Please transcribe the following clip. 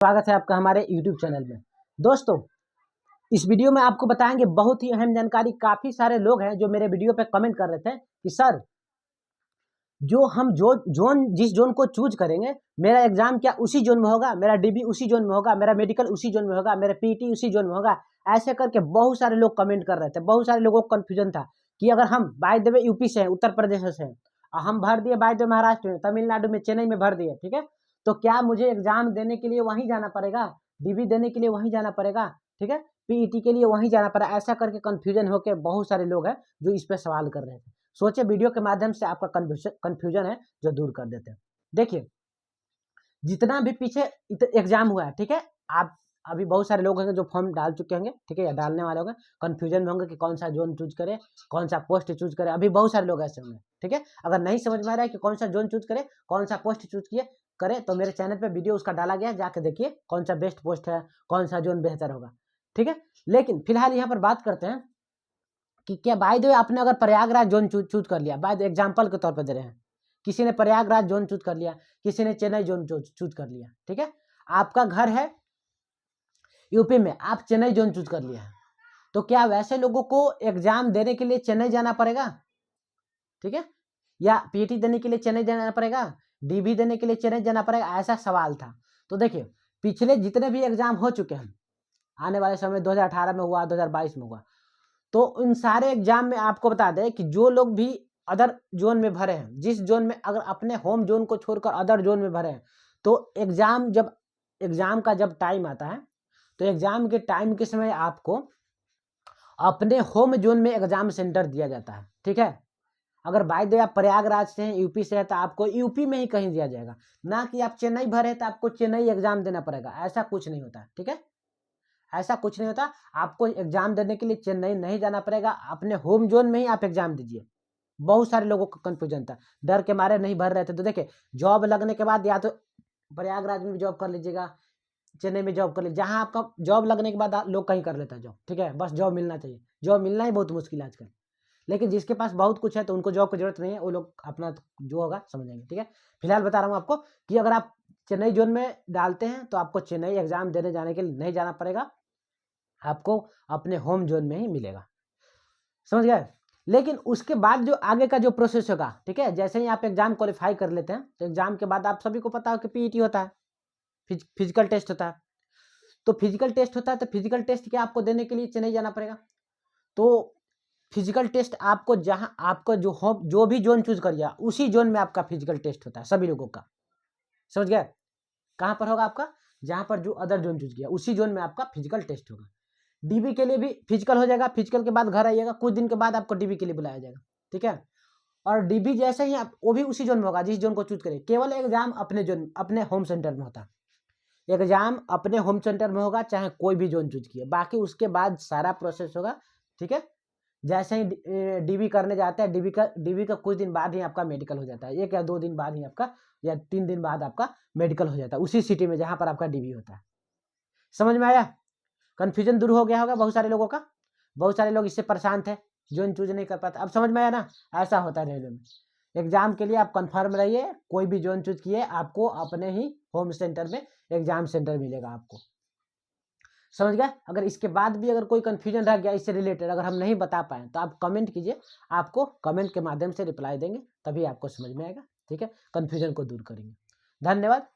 स्वागत है आपका हमारे YouTube चैनल में। दोस्तों, इस वीडियो में आपको बताएंगे बहुत ही अहम जानकारी। काफ़ी सारे लोग हैं जो मेरे वीडियो पे कमेंट कर रहे थे कि सर, जो हम जिस जोन को चूज करेंगे, मेरा एग्जाम क्या उसी जोन में होगा, मेरा डीबी उसी जोन में होगा, मेरा मेडिकल उसी जोन में होगा, मेरा पीटी उसी जोन में होगा। ऐसे करके बहुत सारे लोग कमेंट कर रहे थे। बहुत सारे लोगों को कन्फ्यूजन था कि अगर हम बाय द वे यूपी से हैं, उत्तर प्रदेश से हैं, हम भर दिए बाय द वे महाराष्ट्र में, तमिलनाडु में, चेन्नई में भर दिए, ठीक है, तो क्या मुझे एग्जाम देने के लिए वहीं जाना पड़ेगा, डीबी देने के लिए वहीं जाना पड़ेगा, ठीक है, पीईटी के लिए वहीं जाना पड़ेगा? ऐसा करके कन्फ्यूजन होकर बहुत सारे लोग हैं जो इस पर सवाल कर रहे थे। सोचे वीडियो के माध्यम से आपका कन्फ्यूजन है जो दूर कर देते हैं। देखिए, जितना भी पीछे एग्जाम हुआ है, ठीक है, आप अभी बहुत सारे लोग होंगे जो फॉर्म डाल चुके होंगे, ठीक है, या डालने वाले होंगे, कंफ्यूजन में होंगे कि कौन सा जोन चूज करे, कौन सा पोस्ट चूज करे। अभी बहुत सारे लोग ऐसे होंगे, ठीक है। अगर नहीं समझ में आ रहा है कि कौन सा जोन चूज करे, कौन सा पोस्ट चूज करे, तो मेरे चैनल पे वीडियो उसका डाला गया है, जाके देखिए कौन सा बेस्ट पोस्ट है, कौन सा जोन बेहतर होगा, ठीक है। लेकिन फिलहाल यहाँ पर बात करते हैं कि क्या बाय द वे आपने अगर प्रयागराज जोन चूज कर लिया, बाय द एग्जाम्पल के तौर पर दे रहे हैं, किसी ने प्रयागराज जोन चूज कर लिया, किसी ने चेन्नई जोन चूज कर लिया, ठीक है, आपका घर है यूपी में, आप चेन्नई जोन चूज कर लिया है, तो क्या वैसे लोगों को एग्जाम देने के लिए चेन्नई जाना पड़ेगा, ठीक है, या पीटी देने के लिए चेन्नई जाना पड़ेगा, डीबी देने के लिए चेन्नई जाना पड़ेगा? ऐसा सवाल था। तो देखिए, पिछले जितने भी एग्जाम हो चुके हैं, आने वाले समय 2018 में हुआ, 2022 में हुआ, तो इन सारे एग्जाम में आपको बता दें कि जो लोग भी अदर जोन में भरे हैं, जिस जोन में अगर अपने होम जोन को छोड़कर अदर जोन में भरे हैं, तो एग्जाम का जब टाइम आता है, तो एग्जाम के टाइम के समय आपको अपने होम जोन में एग्जाम सेंटर दिया जाता है, ठीक है। अगर बाय द वे आप प्रयागराज से हैं, यूपी से है, तो आपको यूपी में ही कहीं दिया जाएगा, ना कि आप चेन्नई भरे तो आपको चेन्नई एग्जाम देना पड़ेगा। ऐसा कुछ नहीं होता, ठीक है, ऐसा कुछ नहीं होता। आपको एग्जाम देने के लिए चेन्नई नहीं जाना पड़ेगा, अपने होम जोन में ही आप एग्जाम दीजिए। बहुत सारे लोगों को कंफ्यूजन था, डर के मारे नहीं भर रहे थे। तो देखिए, जॉब लगने के बाद या तो प्रयागराज में भी जॉब कर लीजिएगा, चेन्नई में जॉब कर लीजिए, जहां आपका जॉब लगने के बाद लोग कहीं कर लेता है जॉब, ठीक है, बस जॉब मिलना चाहिए। जॉब मिलना ही बहुत मुश्किल है आजकल, लेकिन जिसके पास बहुत कुछ है तो उनको जॉब की जरूरत नहीं है, वो लोग अपना जो होगा समझ जाएंगे, ठीक है। फिलहाल बता रहा हूँ आपको कि अगर आप चेन्नई जोन में डालते हैं तो आपको चेन्नई एग्जाम देने जाने के लिए नहीं जाना पड़ेगा, आपको अपने होम जोन में ही मिलेगा, समझ गए। लेकिन उसके बाद जो आगे का जो प्रोसेस होगा, ठीक है, जैसे ही आप एग्जाम क्वालिफाई कर लेते हैं, तो एग्जाम के बाद आप सभी को पता है कि पीईटी होता है, फिजिकल टेस्ट होता है। तो फिजिकल टेस्ट होता है, तो फिजिकल टेस्ट क्या आपको देने के लिए चेन्नई जाना पड़ेगा? तो फिजिकल टेस्ट आपको जहां आपको जो भी जोन चूज कर लिया, उसी जोन में आपका फिजिकल टेस्ट होता है सभी लोगों का, समझ गए। कहां पर होगा आपका? जहां पर जो अदर जोन चूज किया, उसी जोन में आपका फिजिकल टेस्ट होगा। डीबी के लिए भी फिजिकल हो जाएगा, फिजिकल के बाद घर आइएगा, कुछ दिन के बाद आपको डीबी के लिए बुलाया जाएगा, ठीक है। और डीबी जैसे ही आप, वो भी उसी जोन में होगा जिस जोन को चूज करें, केवल एग्जाम अपने जोन, अपने होम सेंटर में होता है। एग्जाम अपने होम सेंटर में होगा, चाहे कोई भी जोन चूज किए, बाकी उसके बाद सारा प्रोसेस होगा, ठीक है। जैसे ही डीबी करने जाते हैं, डीबी का कुछ दिन बाद ही आपका मेडिकल हो जाता है, 1 या 2 दिन बाद ही आपका, या 3 दिन बाद आपका मेडिकल हो जाता है, उसी सिटी में जहां पर आपका डीबी होता है। समझ में आया? कंफ्यूजन दूर हो गया होगा बहुत सारे लोगों का। बहुत सारे लोग इससे परेशान थे, जोन चूज नहीं कर पाता। अब समझ में आया ना? ऐसा होता है रेलवे में। एग्जाम के लिए आप कंफर्म रहिए, कोई भी जोन चूज किए, आपको अपने ही होम सेंटर में एग्जाम सेंटर मिलेगा आपको, समझ गए। अगर इसके बाद भी अगर कोई कंफ्यूजन रह गया इससे रिलेटेड, अगर हम नहीं बता पाए, तो आप कमेंट कीजिए, आपको कमेंट के माध्यम से रिप्लाई देंगे, तभी आपको समझ में आएगा, ठीक है। कंफ्यूजन को दूर करेंगे। धन्यवाद।